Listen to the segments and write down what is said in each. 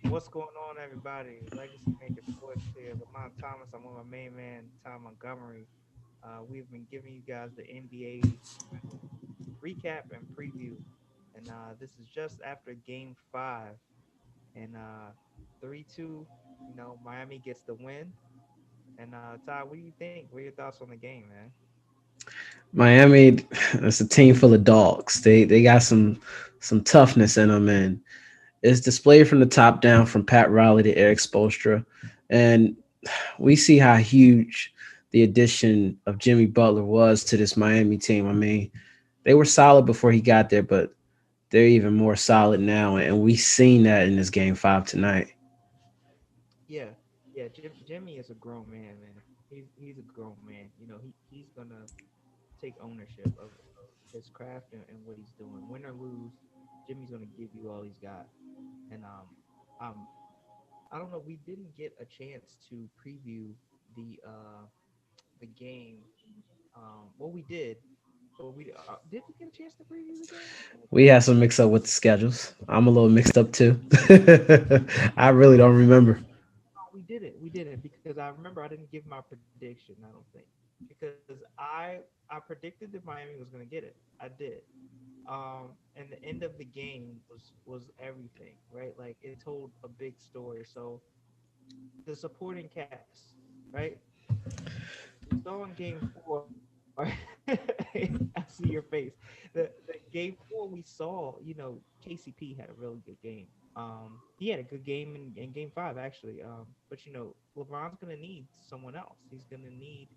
What's going on, everybody? Legacy Maker Sports here. Lamont Thomas. I'm with my main man, Tom Montgomery. We've been giving you guys the NBA recap and preview, and this is just after Game Five, and 3-2. Miami gets the win. And Todd, what do you think? What are your thoughts on the game, man? Miami, it's a team full of dogs. They got some toughness in them, and it's displayed from the top down from Pat Riley to Eric Spoelstra, and we see how huge the addition of Jimmy Butler was to this Miami team. I mean, they were solid before he got there, but they're even more solid now, and we seen that in this game 5 tonight. Yeah, yeah. Jimmy is a grown man, man. He's a grown man. He's gonna take ownership of his craft and what he's doing. Win or lose, Jimmy's gonna give you all he's got. And um, I don't know. We didn't get a chance to preview the game. Well, we did, but we did we get a chance to preview the game? We had some mix up with the schedules. I'm a little mixed up too. I really don't remember. No, we didn't. We didn't because I remember I didn't give my prediction. I don't think because I predicted that Miami was gonna get it. I did. And the end of the game was everything, right? Like it told a big story. So the supporting cast, right? We saw in game 4. I see your face. The game 4 we saw, KCP had a really good game. He had a good game in game 5 actually. But LeBron's gonna need someone else. He's gonna need,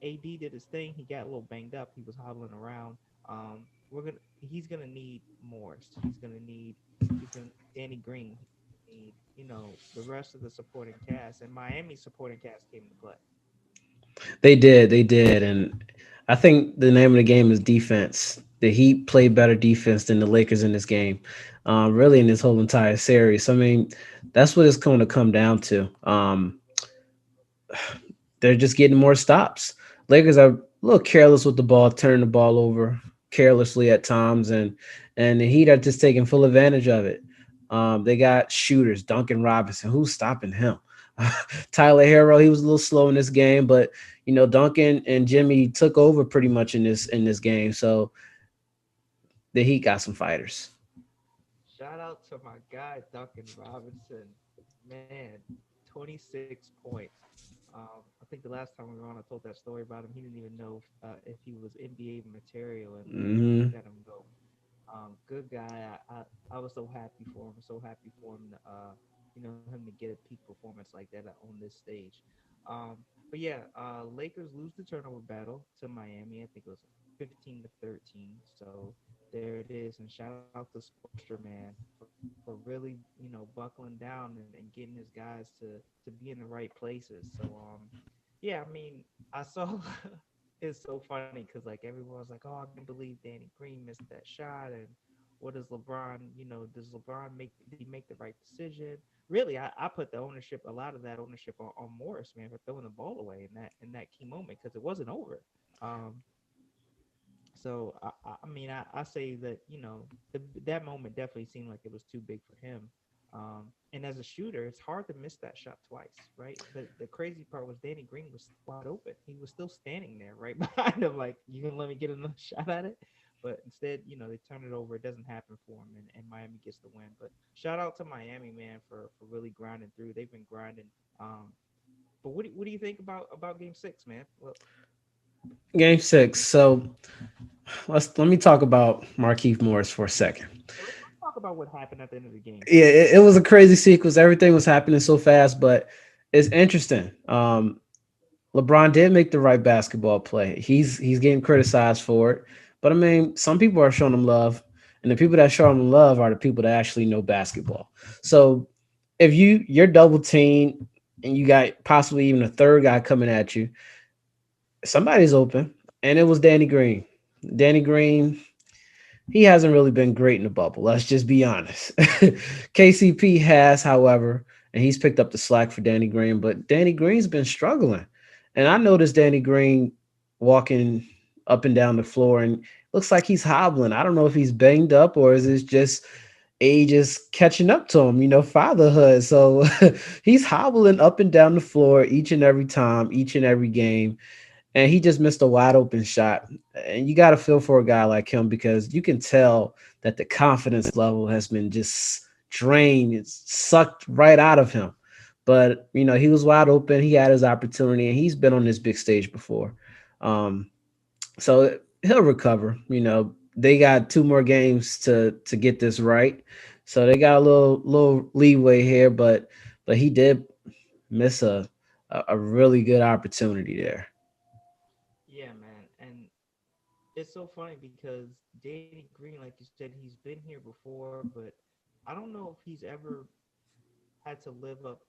AD did his thing. He got a little banged up. He was hobbling around. He's gonna need Morris. He's gonna need Danny Green. He need, the rest of the supporting cast. And Miami's supporting cast came to play. They did, and I think the name of the game is defense. The Heat played better defense than the Lakers in this game, really in this whole entire series. I mean, that's what it's going to come down to. They're just getting more stops. Lakers are a little careless with the ball, turning the ball over carelessly at times, and the Heat are just taking full advantage of it. They got shooters, Duncan Robinson. Who's stopping him? Tyler Hero, he was a little slow in this game, but Duncan and Jimmy took over pretty much in this game. So the Heat got some fighters. Shout out to my guy Duncan Robinson. Man, 26 points. I think the last time we were on, I told that story about him. He didn't even know if he was NBA material, and we Hmm. let him go. Good guy. I was so happy for him. So happy for him to him to get a peak performance like that on this stage. But yeah, Lakers lose the turnover battle to Miami. I think it was 15-13. So there it is. And shout out to Spoelstra, man, for really buckling down and getting his guys to be in the right places. So yeah, I mean, I saw it's so funny because like everyone's like, "Oh, I can't believe Danny Green missed that shot," and what does LeBron? Does LeBron make? Did he make the right decision? Really, I put the ownership, a lot of that ownership on Morris, man, for throwing the ball away in that key moment because it wasn't over. Um, so I mean, I say that that moment definitely seemed like it was too big for him. And as a shooter, it's hard to miss that shot twice, right? The crazy part was Danny Green was wide open. He was still standing there right behind him, like, you gonna let me get another shot at it? But instead, they turn it over. It doesn't happen for him, and Miami gets the win. But shout out to Miami, man, for really grinding through. They've been grinding. But what do you think about Game 6, man? Well, Game 6. So let me talk about Markeith Morris for a second. let's talk about what happened at the end of the game Yeah, first. it was a crazy sequence. Everything was happening so fast, but it's interesting. LeBron did make the right basketball play. He's getting criticized for it, but I mean, some people are showing him love, and the people that show him love are the people that actually know basketball. So if you're double teamed and you got possibly even a third guy coming at you, somebody's open, and it was Danny Green. Danny Green, he hasn't really been great in the bubble. Let's just be honest. KCP has, however, and he's picked up the slack for Danny Green, but Danny Green's been struggling. And I noticed Danny Green walking up and down the floor and looks like he's hobbling. I don't know if he's banged up or is it just, age is catching up to him, fatherhood. So he's hobbling up and down the floor each and every time, each and every game. And he just missed a wide open shot. And you got to feel for a guy like him because you can tell that the confidence level has been just drained, it's sucked right out of him. But, he was wide open. He had his opportunity and he's been on this big stage before. Um, so he'll recover. They got two more games to get this right, so they got a little leeway here. But he did miss a really good opportunity there. Yeah, man. And it's so funny because Danny Green, like you said, he's been here before, but I don't know if he's ever had to live up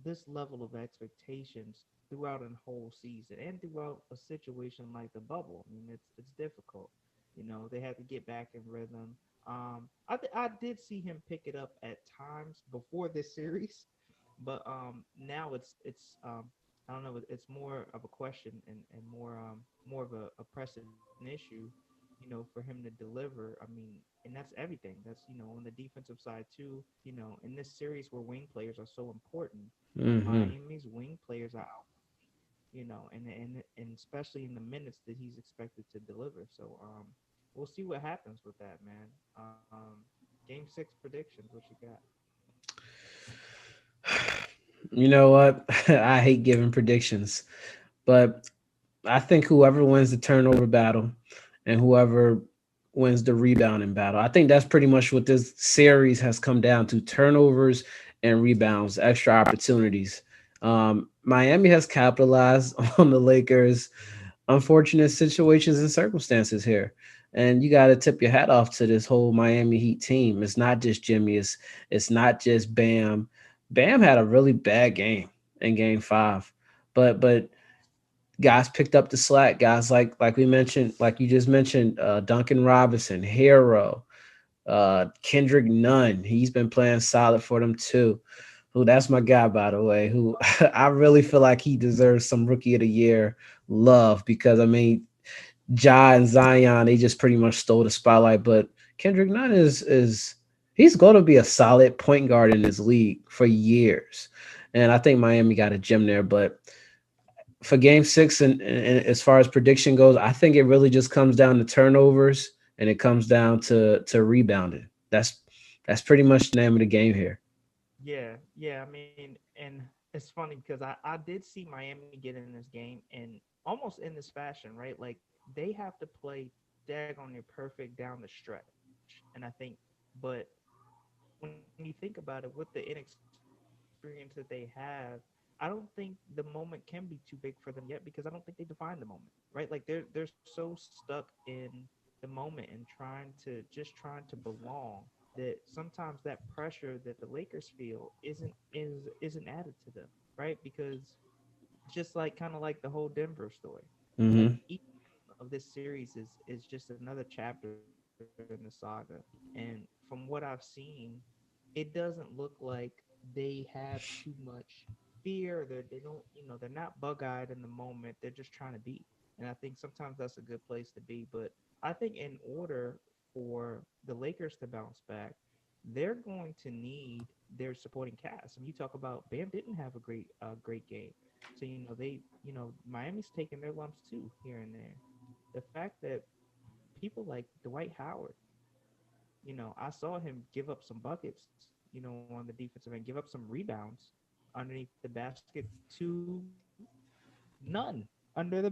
this level of expectations throughout a whole season and throughout a situation like the bubble. I mean, it's difficult. They had to get back in rhythm. I did see him pick it up at times before this series, but now I don't know. It's more of a question and more of a pressing issue, for him to deliver. I mean, and that's everything. That's on the defensive side too. In this series where wing players are so important, Hmm. Miami's wing players are out. And especially in the minutes that he's expected to deliver. So we'll see what happens with that, man. Game six predictions. What you got? You know what? I hate giving predictions, but I think whoever wins the turnover battle and whoever wins the rebounding battle, I think that's pretty much what this series has come down to: turnovers and rebounds, extra opportunities. Miami has capitalized on the Lakers' unfortunate situations and circumstances here. And you got to tip your hat off to this whole Miami Heat team. It's not just Jimmy, it's not just Bam. Bam had a really bad game in game 5. But guys picked up the slack. Guys like we mentioned, like you just mentioned, Duncan Robinson, Hero, Kendrick Nunn. He's been playing solid for them too. Who that's my guy, by the way. Who I really feel like he deserves some Rookie of the Year love because I mean, Ja and Zion, they just pretty much stole the spotlight. But Kendrick Nunn is he's going to be a solid point guard in this league for years. And I think Miami got a gem there, but for game 6 and as far as prediction goes, I think it really just comes down to turnovers and it comes down to rebounding. That's pretty much the name of the game here. Yeah. I mean, and it's funny because I did see Miami get in this game and almost in this fashion, right? Like they have to play daggone near perfect down the stretch. And I think, but when you think about it, with the inexperience that they have, I don't think the moment can be too big for them yet because I don't think they defined the moment, right? Like they're so stuck in the moment and trying to belong that sometimes that pressure that the Lakers feel isn't added to them, right? Because just like kind of like the whole Denver story, like Hmm. each game of this series is just another chapter in the saga. And from what I've seen, it doesn't look like they have too much fear. They don't, they're not bug-eyed in the moment. They're just trying to be. And I think sometimes that's a good place to be. But I think in order for the Lakers to bounce back, they're going to need their supporting cast. And you talk about Bam didn't have a great game. So Miami's taking their lumps too here and there. The fact that people like Dwight Howard, I saw him give up some buckets, on the defensive end, give up some rebounds underneath the basket to none under the basket.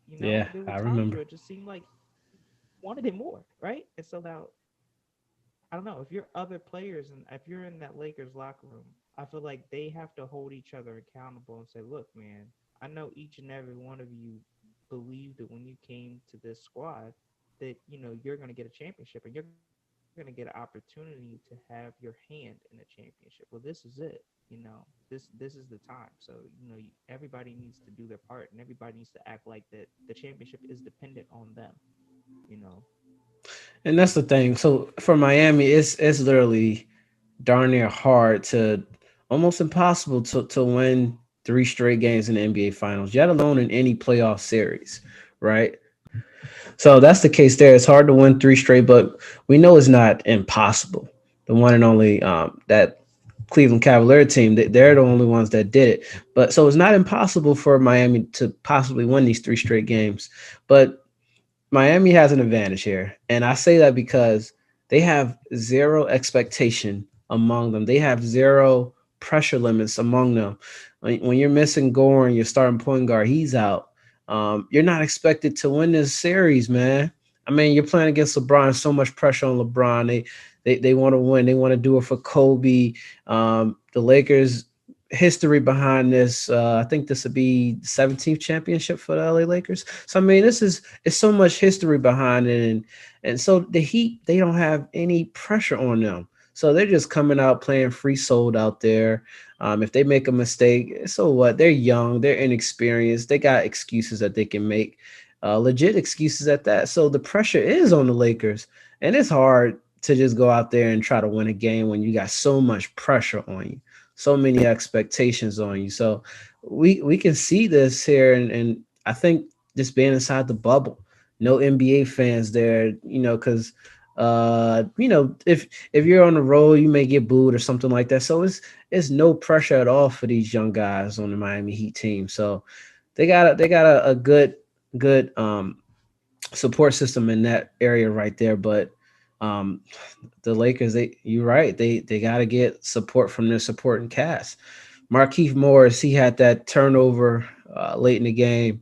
There were Yeah, times I where it just remember. seemed like he wanted it more, right? And so now I don't know if you're other players and if you're in that Lakers locker room, I feel like they have to hold each other accountable and say, "Look, man, I know each and every one of you believed that when you came to this squad that you're going to get a championship and you're going to get an opportunity to have your hand in a championship. Well, this is it. This is the time. So everybody needs to do their part and everybody needs to act like that the championship is dependent on them. You know, And that's the thing. So for Miami, it's literally darn near hard to almost impossible to win 3 straight games in the NBA Finals, yet alone in any playoff series, right? So that's the case there. It's hard to win three straight, but we know it's not impossible. The one and only that Cleveland Cavalier team, they're the only ones that did it. But so it's not impossible for Miami to possibly win these three straight games. But Miami has an advantage here. And I say that because they have zero expectation among them. They have zero pressure limits among them. When you're missing Gore and your starting point guard, he's out. You're not expected to win this series, man. I mean, you're playing against LeBron, so much pressure on LeBron. They want to win. They want to do it for Kobe. The Lakers history behind this. I think this would be the 17th championship for the LA Lakers. So I mean, this is it's so much history behind it, and so the Heat, they don't have any pressure on them. So they're just coming out playing free sold out there. If they make a mistake, so what? They're young, they're inexperienced, they got excuses that they can make, legit excuses at that. So the pressure is on the Lakers, and it's hard to just go out there and try to win a game when you got so much pressure on you, so many expectations on you. So we can see this here, and I think just being inside the bubble, no NBA fans there, because if you're on the road, you may get booed or something like that. So it's no pressure at all for these young guys on the Miami Heat team. So they got a good support system in that area right there. But um, the Lakers, you're right, they got to get support from their supporting cast. Markeith Morris, he had that turnover late in the game.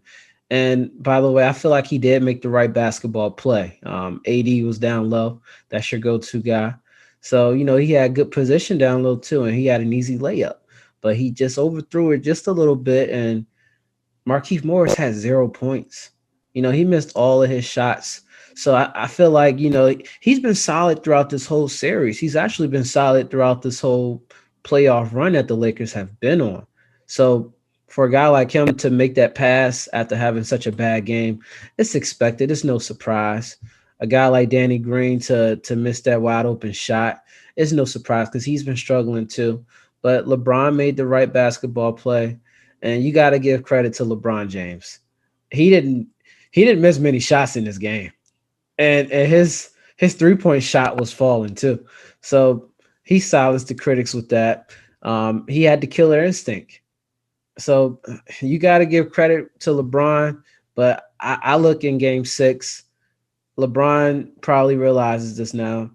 And by the way, I feel like he did make the right basketball play. AD was down low. That's your go-to guy. So, he had good position down low too, and he had an easy layup. But he just overthrew it just a little bit, and Markeith Morris had 0 points. He missed all of his shots. So I feel like, he's been solid throughout this whole series. He's actually been solid throughout this whole playoff run that the Lakers have been on. So for a guy like him to make that pass after having such a bad game, it's expected. It's no surprise. A guy like Danny Green to miss that wide open shot, it's no surprise because he's been struggling too. But LeBron made the right basketball play, and you got to give credit to LeBron James. He didn't he didn't miss many shots in this game, and his 3 point shot was falling too. So he silenced the critics with that. He had the killer instinct. So you got to give credit to LeBron, but I look in Game 6. LeBron probably realizes this now.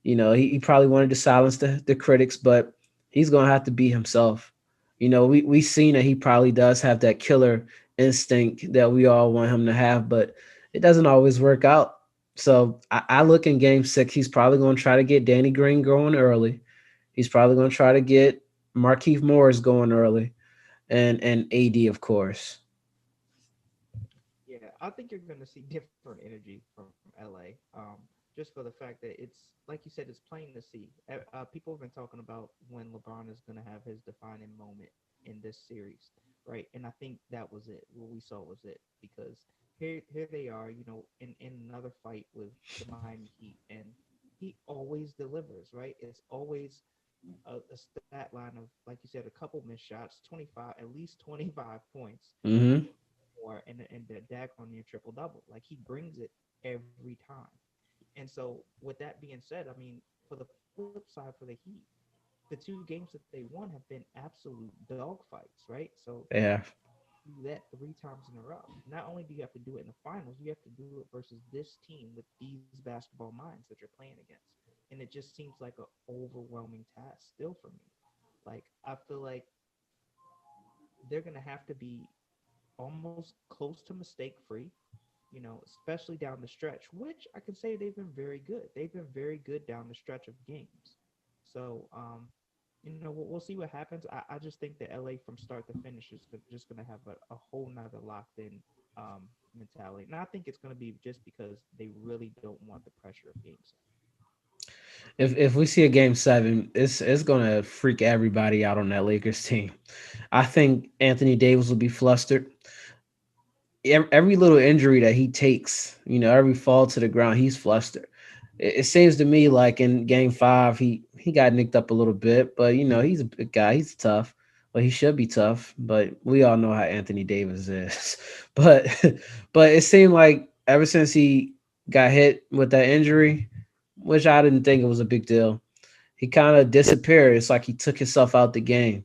He probably wanted to silence the critics, but he's gonna have to be himself. We seen that he probably does have that killer instinct that we all want him to have, but it doesn't always work out. So I look in Game 6, he's probably gonna try to get Danny Green going early. He's probably gonna try to get Markeith Morris going early, and AD of course. Yeah, I think you're going to see different energy from LA. Just for the fact that it's like you said, it's plain to see. People have been talking about when LeBron is going to have his defining moment in this series, right? And I think that was it. What we saw was it because here they are, in another fight with the Miami Heat, and he always delivers, right? It's always a stat line of, like you said, a couple missed shots, 25, at least 25 points, Mm-hmm. or and the Dak on near triple double. Like he brings it every time. And so with that being said, I mean, for the flip side for the Heat, the two games that they won have been absolute dogfights, right? So Yeah. do that three times in a row. Not only do you have to do it in the finals, you have to do it versus this team with these basketball minds that you're playing against. And it just seems like an overwhelming task still for me. Like I feel like they're gonna have to be almost close to mistake free, especially down the stretch, which I can say they've been very good. They've been very good down the stretch of games. So, we'll see what happens. I just think that LA from start to finish is just going to have a whole nother locked in mentality. And I think it's going to be just because they really don't want the pressure of game 7. If we see a Game 7, it's gonna freak everybody out on that Lakers team. I think Anthony Davis will be flustered. Every little injury that he takes, every fall to the ground, he's flustered. It seems to me like in Game 5, he got nicked up a little bit, but he's a big guy, he's tough. Well, he should be tough, but we all know how Anthony Davis is. But but it seemed like ever since he got hit with that injury, which I didn't think it was a big deal, he kind of disappeared. It's like he took himself out the game.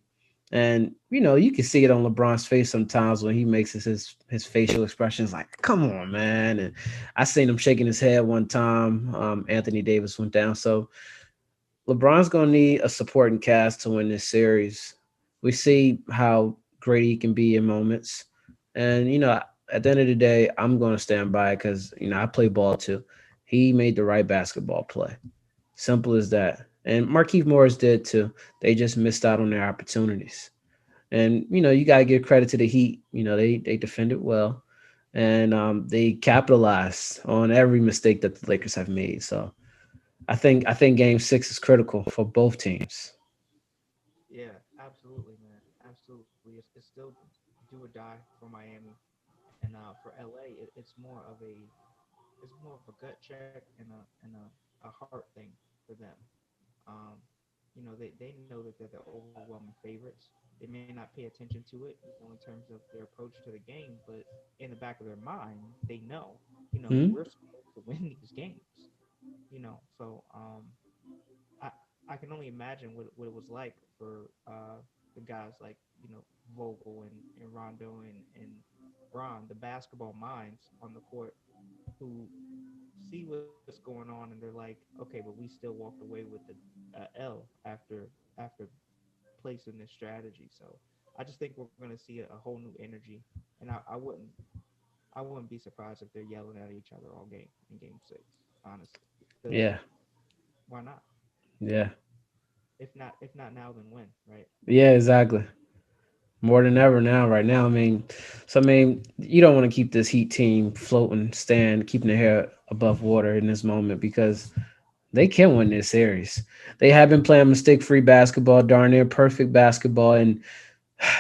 And you can see it on LeBron's face sometimes when he makes his facial expressions like, "Come on, man!" And I seen him shaking his head one time. Anthony Davis went down, so LeBron's gonna need a supporting cast to win this series. We see how great he can be in moments, and at the end of the day, I'm gonna stand by it because I play ball too. He made the right basketball play. Simple as that. And Markieff Morris did too. They just missed out on their opportunities. And you gotta give credit to the Heat. They defended well, and they capitalized on every mistake that the Lakers have made. So I think Game 6 is critical for both teams. Yeah, absolutely, man. Absolutely. It's still do or die for Miami, and for LA, it's more of a gut check and a heart thing for them. Um, they know that they're the overwhelming favorites. They may not pay attention to it, in terms of their approach to the game, but in the back of their mind, they know, we're Hmm? supposed to win these games. So I I can only imagine what it was like for the guys like Vogel and Rondo and Braun, the basketball minds on the court who see what's going on and they're like, okay, but we still walked away with the L after placing this strategy. So I just think we're going to see a whole new energy, and I wouldn't be surprised if they're yelling at each other all game in Game 6, honestly, because Yeah, why not? yeah, If not now, then when, right? yeah, exactly. More than ever now, right now. I mean, you don't want to keep this Heat team floating, stand, keeping their hair above water in this moment because they can win this series. They have been playing mistake-free basketball, darn near perfect basketball, and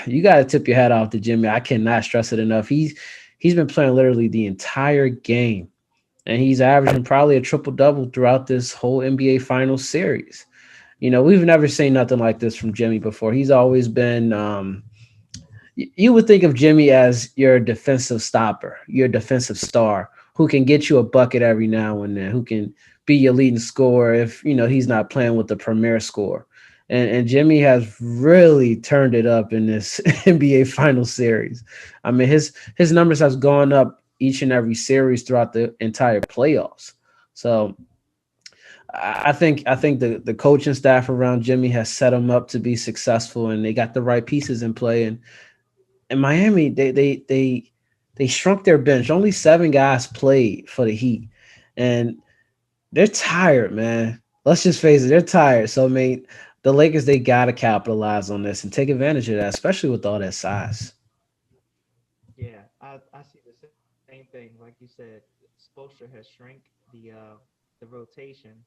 you got to tip your hat off to Jimmy. I cannot stress it enough. He's been playing literally the entire game, and he's averaging probably a triple double throughout this whole NBA Finals series. We've never seen nothing like this from Jimmy before. He's always been you would think of Jimmy as your defensive stopper, your defensive star, who can get you a bucket every now and then, who can be your leading scorer if he's not playing with the premier score. And Jimmy has really turned it up in this NBA final series. I mean, his numbers has gone up each and every series throughout the entire playoffs. So I think the coaching staff around Jimmy has set him up to be successful, and they got the right pieces in play. And Miami, they shrunk their bench. Only 7 guys played for the Heat, and they're tired, man. Let's just face it, they're tired. So I mean, the Lakers they gotta capitalize on this and take advantage of that, especially with all that size. Yeah, I see the same thing. Like you said, Spoelstra has shrank the rotation,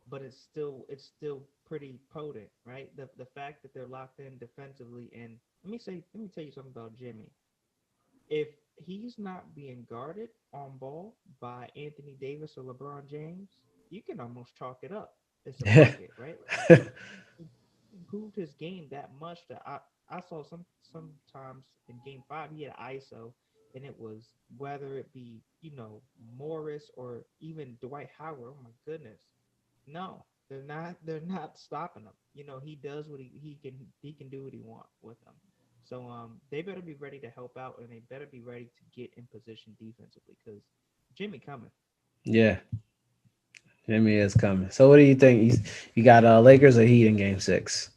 but it's still pretty potent, right? The fact that they're locked in defensively, and let me tell you something about Jimmy. If he's not being guarded on ball by Anthony Davis or LeBron James, you can almost chalk it up. It's a bucket, right? He improved his game that much that I saw sometimes in Game 5 he had ISO, and it was whether it be Morris or even Dwight Howard. Oh my goodness, no, they're not stopping him. He does what he can do what he want with them. So they better be ready to help out, and they better be ready to get in position defensively because Jimmy coming. Yeah, Jimmy is coming. So what do you think? You got Lakers or Heat in Game 6?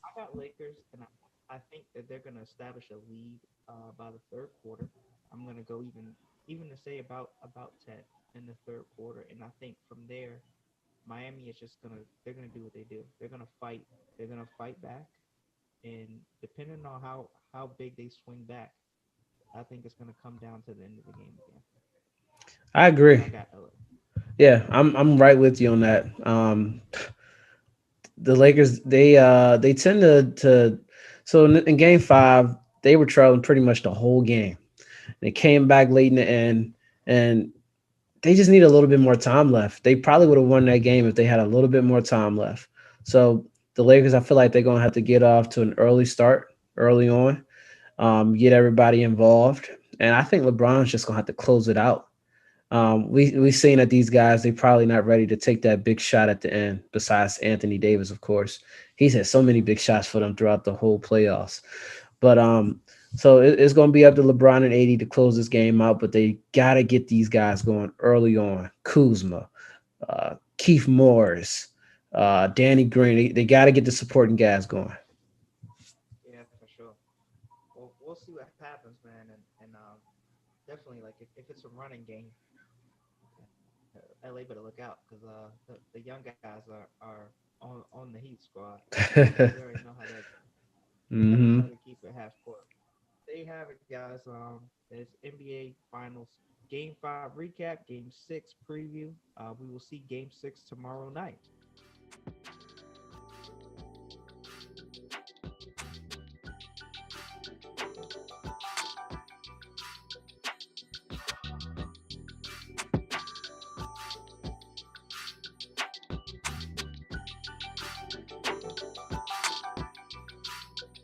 I got Lakers, and I think that they're going to establish a lead by the third quarter. I'm going to go even to say about 10 in the third quarter, and I think from there, Miami is just they're gonna do what they do. They're gonna fight. They're gonna fight back, and depending on how big they swing back, I think it's gonna come down to the end of the game again. I So I agree. got LA. Yeah, I'm right with you on that. The Lakers they tend to so in Game 5 they were trailing pretty much the whole game. They came back late in the end, and they just need a little bit more time left. They probably would have won that game if they had a little bit more time left. So the Lakers, I feel like they're gonna have to get off to an early start, early on, get everybody involved, and I think LeBron's just gonna have to close it out. We seen that these guys they probably not ready to take that big shot at the end. Besides Anthony Davis, of course, he's had so many big shots for them throughout the whole playoffs. But so it's going to be up to LeBron and AD to close this game out. But they got to get these guys going early on. Kuzma, Keith Morris, Danny Green. They got to get the supporting guys going. Yeah, for sure. Well, we'll see what happens, man, and definitely like if it's a running game, LA better look out because the young guys are on the Heat squad. They already know how that how Hmm. to keep it half court. There you have it, guys. It's NBA Finals Game 5 recap, Game 6 preview. We will see Game 6 tomorrow night.